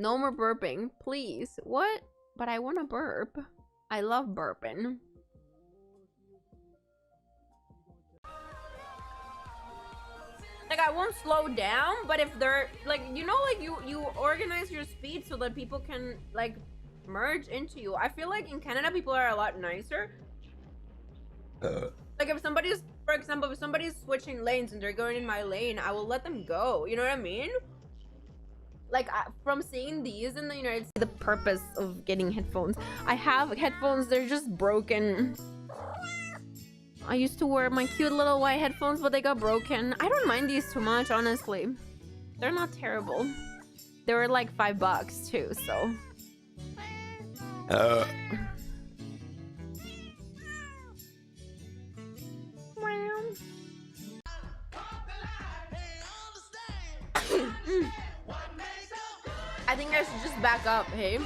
No more burping, please. What? But I want to burp. I love burping. Like, I won't slow down, but if they're like, you know, like you organize your speed so that people can like merge into you. I feel like in Canada people are a lot nicer. Like if somebody's, for example, if somebody's switching lanes and they're going in my lane, I will let them go. You know what I mean? Like from seeing these in the United States, the purpose of getting headphones. I have headphones, they're just broken. I used to wear my cute little white headphones, but they got broken. I don't mind these too much, honestly. They're not terrible. They were like $5 too, so. I think I should just back up, hey?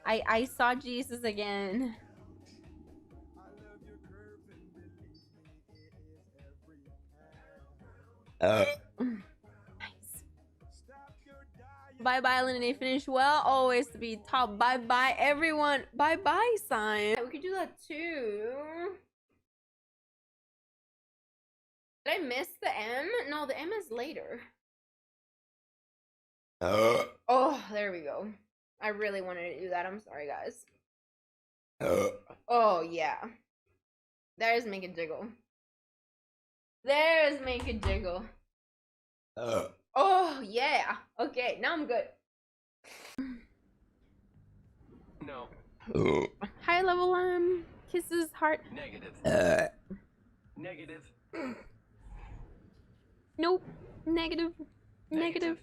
I saw Jesus again. Nice. Bye bye, Alinity. Finish well. Always to be top. Bye bye, everyone. Bye bye, sign. We could do that too. Did I miss the M? No, the M is later. Oh, there we go. I really wanted to do that. I'm sorry, guys. Oh, yeah. There's make it jiggle. There's make it jiggle. Oh, yeah. Okay, now I'm good. No. High level kisses, heart. Negative. Negative. Nope. Negative. Negative.